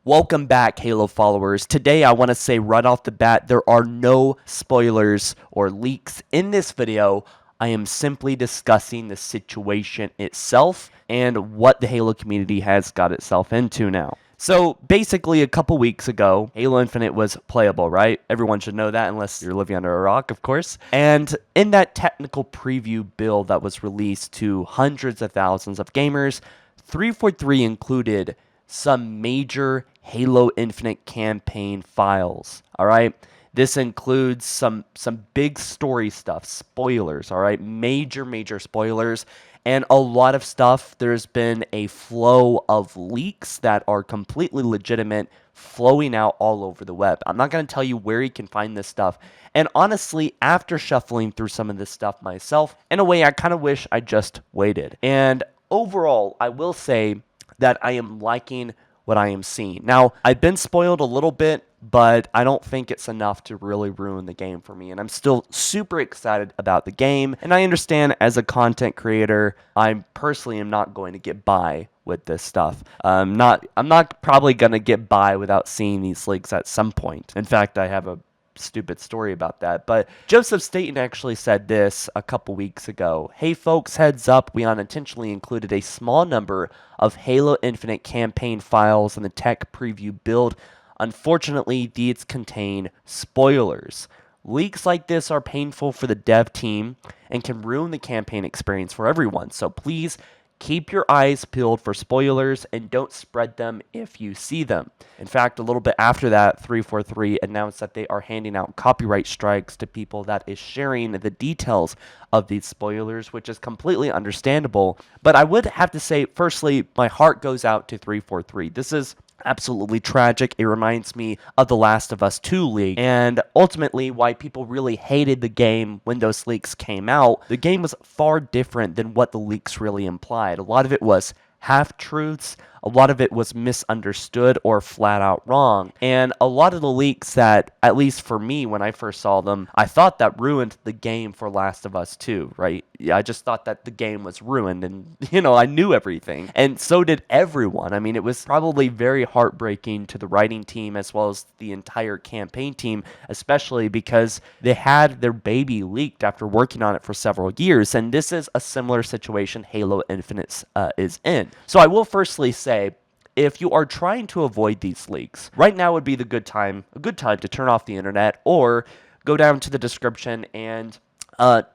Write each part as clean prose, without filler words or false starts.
Welcome back, Halo followers. Today, I want to say right off the bat, there are no spoilers or leaks in this video. I am simply discussing the situation itself and what the Halo community has got itself into now. So basically, a couple weeks ago, Halo Infinite was playable, right? Everyone should know that unless you're living under a rock, of course. And in that technical preview build that was released to hundreds of thousands of gamers, 343 included some major Halo Infinite campaign files. All right. This includes some big story stuff, spoilers, all right? Major spoilers, and a lot of stuff. There's been a flow of leaks that are completely legitimate flowing out all over the web. I'm not going to tell you where you can find this stuff. And honestly, after shuffling through some of this stuff myself, in a way, I kind of wish I just waited. And overall, I will say that I am liking what I am seeing. Now, I've been spoiled a little bit, but I don't think it's enough to really ruin the game for me. And I'm still super excited about the game. And I understand as a content creator, I personally am not going to get by with this stuff. I'm not probably going to get by without seeing these leaks at some point. In fact, I have a stupid story about that. But Joseph Staten actually said this a couple weeks ago. Hey folks, heads up, we unintentionally included a small number of Halo Infinite campaign files in the tech preview build. Unfortunately, these contain spoilers. Leaks like this are painful for the dev team and can ruin the campaign experience for everyone. So please keep your eyes peeled for spoilers and don't spread them if you see them. In fact, a little bit after that, 343 announced that they are handing out copyright strikes to people that is sharing the details of these spoilers, which is completely understandable. But I would have to say, firstly, my heart goes out to 343. This is absolutely tragic. It reminds me of The Last of Us 2 leak, and ultimately why people really hated the game when those leaks came out. The game was far different than what the leaks really implied. A lot of it was half-truths, a lot of it was misunderstood or flat out wrong, and a lot of the leaks that, at least for me when I first saw them, I thought that ruined the game for Last of Us 2, right? I just thought that the game was ruined, and I knew everything, and so did everyone. I mean, it was probably very heartbreaking to the writing team as well as the entire campaign team, especially because they had their baby leaked after working on it for several years, and this is a similar situation Halo Infinite is in. So I will firstly say, if you are trying to avoid these leaks, right now would be a good time to turn off the internet or go down to the description and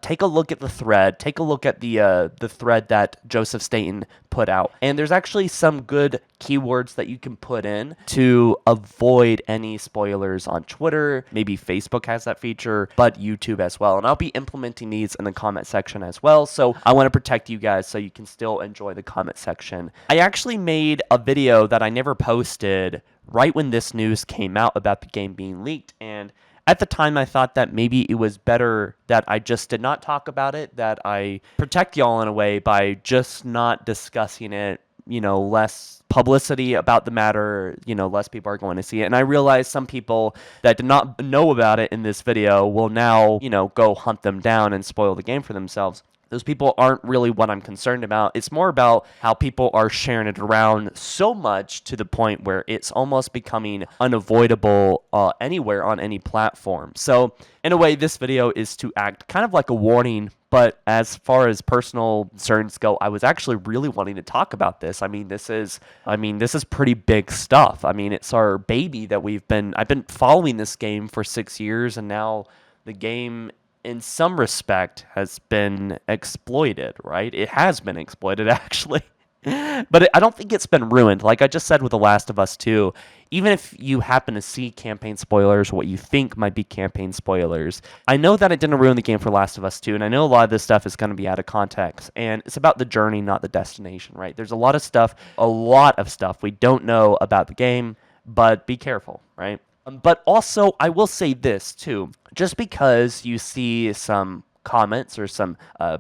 take a look at the thread. Take a look at the thread that Joseph Staten put out. And there's actually some good keywords that you can put in to avoid any spoilers on Twitter. Maybe Facebook has that feature, but YouTube as well. And I'll be implementing these in the comment section as well. So I want to protect you guys so you can still enjoy the comment section. I actually made a video that I never posted right when this news came out about the game being leaked, and at the time, I thought that maybe it was better that I just did not talk about it, that I protect y'all in a way by just not discussing it, less publicity about the matter, less people are going to see it. And I realized some people that did not know about it in this video will now, go hunt them down and spoil the game for themselves. Those people aren't really what I'm concerned about. It's more about how people are sharing it around so much to the point where it's almost becoming unavoidable anywhere on any platform. So in a way, this video is to act kind of like a warning. But as far as personal concerns go, I was actually really wanting to talk about this. This is pretty big stuff. It's our baby that I've been following this game for 6 years, and now the game in some respect has been exploited, right? It has been exploited, actually. But I don't think it's been ruined. Like I just said with The Last of Us 2, even if you happen to see campaign spoilers, what you think might be campaign spoilers, I know that it didn't ruin the game for Last of Us 2, and I know a lot of this stuff is going to be out of context, and it's about the journey, not the destination, right? There's a lot of stuff we don't know about the game, but be careful, right? But also, I will say this, too. Just because you see some comments or some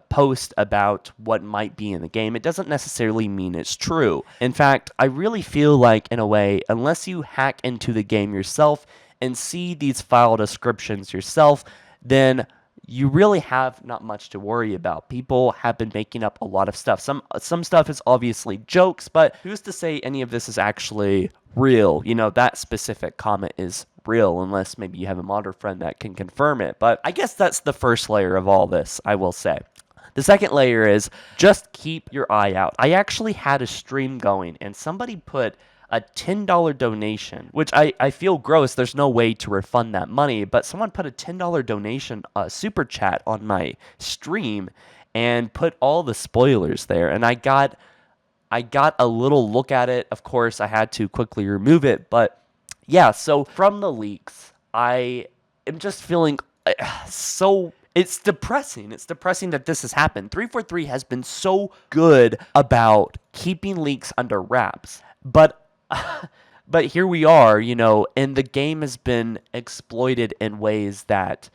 post about what might be in the game, it doesn't necessarily mean it's true. In fact, I really feel like, in a way, unless you hack into the game yourself and see these file descriptions yourself, then you really have not much to worry about. People have been making up a lot of stuff. Some stuff is obviously jokes, but who's to say any of this is actually real? You know, that specific comment is real, unless maybe you have a modder friend that can confirm it. But I guess that's the first layer of all this, I will say. The second layer is just keep your eye out. I actually had a stream going and somebody put a $10 donation, which I feel gross. There's no way to refund that money, but someone put a $10 donation, super chat on my stream and put all the spoilers there. And I got a little look at it. Of course, I had to quickly remove it, but yeah, so from the leaks, I am just feeling so it's depressing. It's depressing that this has happened. 343 has been so good about keeping leaks under wraps. But but here we are, you know, and the game has been exploited in ways that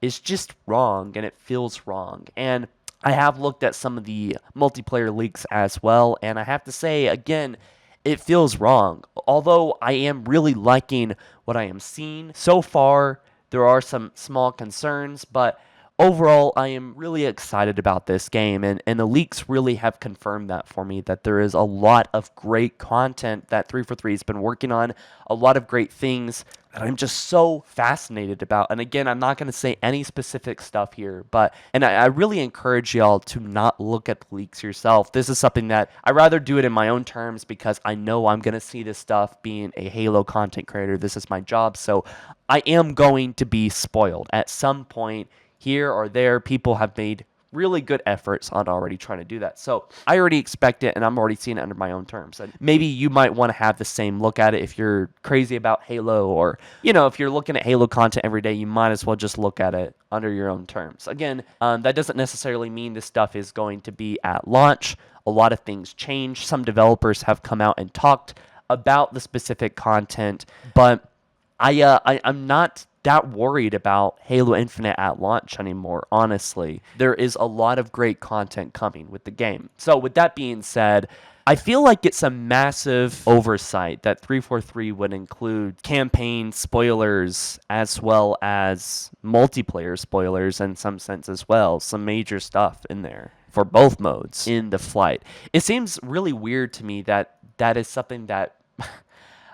is just wrong and it feels wrong. And I have looked at some of the multiplayer leaks as well, and I have to say again, it feels wrong. Although I am really liking what I am seeing so far, there are some small concerns, but overall, I am really excited about this game, and the leaks really have confirmed that for me, that there is a lot of great content that 343 has been working on, a lot of great things that I'm just so fascinated about. And again, I'm not going to say any specific stuff here, but I really encourage y'all to not look at the leaks yourself. This is something that I'd rather do it in my own terms because I know I'm going to see this stuff. Being a Halo content creator, this is my job, so I am going to be spoiled at some point. Here or there, people have made really good efforts on already trying to do that. So I already expect it, and I'm already seeing it under my own terms. And maybe you might want to have the same look at it if you're crazy about Halo, or, you know, if you're looking at Halo content every day, you might as well just look at it under your own terms. Again, that doesn't necessarily mean this stuff is going to be at launch. A lot of things change. Some developers have come out and talked about the specific content, but I'm not that worried about Halo Infinite at launch anymore, honestly. There is a lot of great content coming with the game. So with that being said, I feel like it's a massive oversight that 343 would include campaign spoilers as well as multiplayer spoilers in some sense as well. Some major stuff in there for both modes in the flight. It seems really weird to me that that is something that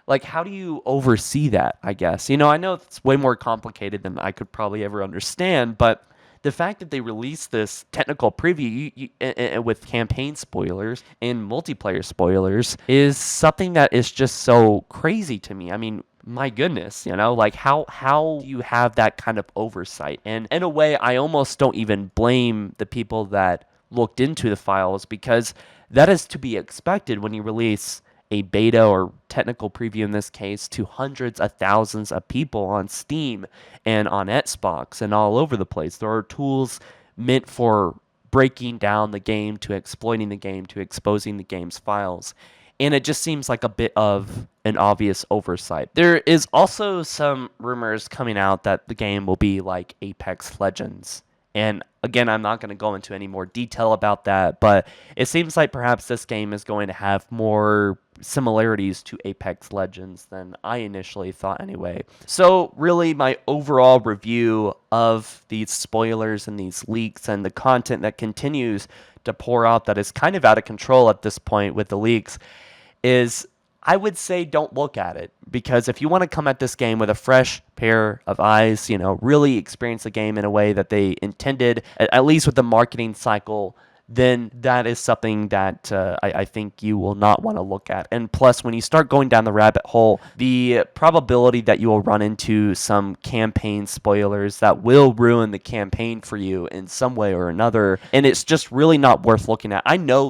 like, how do you oversee that, I guess? You know, I know it's way more complicated than I could probably ever understand, but the fact that they released this technical preview with campaign spoilers and multiplayer spoilers is something that is just so crazy to me. I mean, my goodness, you know, like how you have that kind of oversight. And in a way, I almost don't even blame the people that looked into the files, because that is to be expected when you release a beta or technical preview in this case to hundreds of thousands of people on Steam and on Xbox and all over the place. There are tools meant for breaking down the game, to exploiting the game, to exposing the game's files. And it just seems like a bit of an obvious oversight. There is also some rumors coming out that the game will be like Apex Legends. And again, I'm not going to go into any more detail about that, but it seems like perhaps this game is going to have more similarities to Apex Legends than I initially thought anyway. So really, my overall review of these spoilers and these leaks and the content that continues to pour out that is kind of out of control at this point with the leaks is, I would say don't look at it, because if you want to come at this game with a fresh pair of eyes, you know, really experience the game in a way that they intended, at least with the marketing cycle, then that is something that I think you will not want to look at. And plus, when you start going down the rabbit hole, the probability that you will run into some campaign spoilers that will ruin the campaign for you in some way or another, and it's just really not worth looking at. I know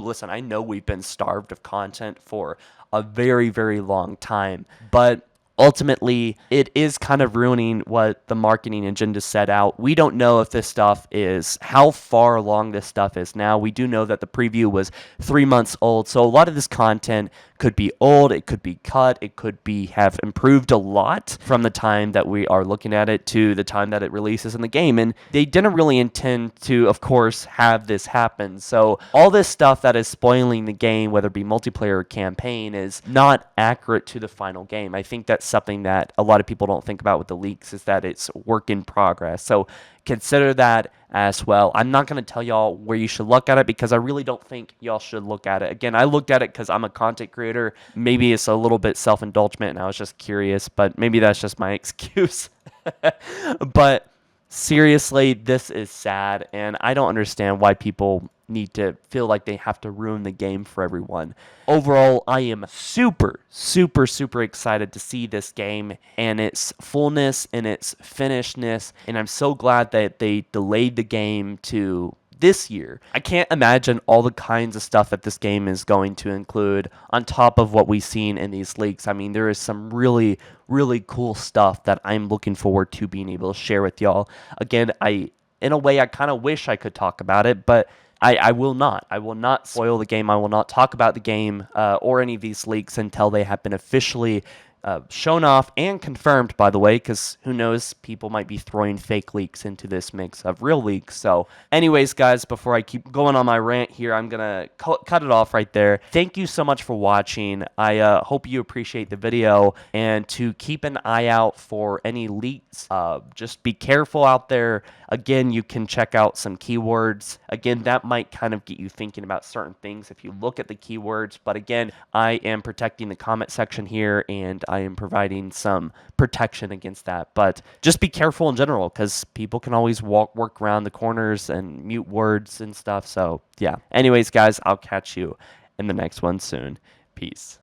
we've been starved of content for a very, very long time, but ultimately, it is kind of ruining what the marketing agenda set out. We don't know if this stuff is, how far along this stuff is now. We do know that the preview was 3 months old, so a lot of this content could be old, it could be cut, it could be have improved a lot from the time that we are looking at it to the time that it releases in the game. And they didn't really intend to, of course, have this happen. So all this stuff that is spoiling the game, whether it be multiplayer or campaign, is not accurate to the final game. I think that's something that a lot of people don't think about with the leaks, is that it's work in progress. So consider that as well. I'm not going to tell y'all where you should look at it because I really don't think y'all should look at it. Again, I looked at it because I'm a content creator. Maybe it's a little bit self-indulgent and I was just curious, but maybe that's just my excuse. But seriously, this is sad, and I don't understand why people need to feel like they have to ruin the game for everyone. Overall, I am super, super, super excited to see this game and its fullness and its finishedness, and I'm so glad that they delayed the game to this year. I can't imagine all the kinds of stuff that this game is going to include on top of what we've seen in these leaks. I mean, there is some really, really cool stuff that I'm looking forward to being able to share with y'all. Again, in a way, I kind of wish I could talk about it, but I will not. I will not spoil the game. I will not talk about the game or any of these leaks until they have been officially shown off and confirmed, by the way, because who knows, people might be throwing fake leaks into this mix of real leaks. So anyways, guys, before I keep going on my rant here, I'm going to cut it off right there. Thank you so much for watching. I hope you appreciate the video, and to keep an eye out for any leaks. Just be careful out there. Again, you can check out some keywords. Again, that might kind of get you thinking about certain things if you look at the keywords. But again, I am protecting the comment section here, and I am providing some protection against that. But just be careful in general, because people can always work around the corners and mute words and stuff. So yeah. Anyways, guys, I'll catch you in the next one soon. Peace.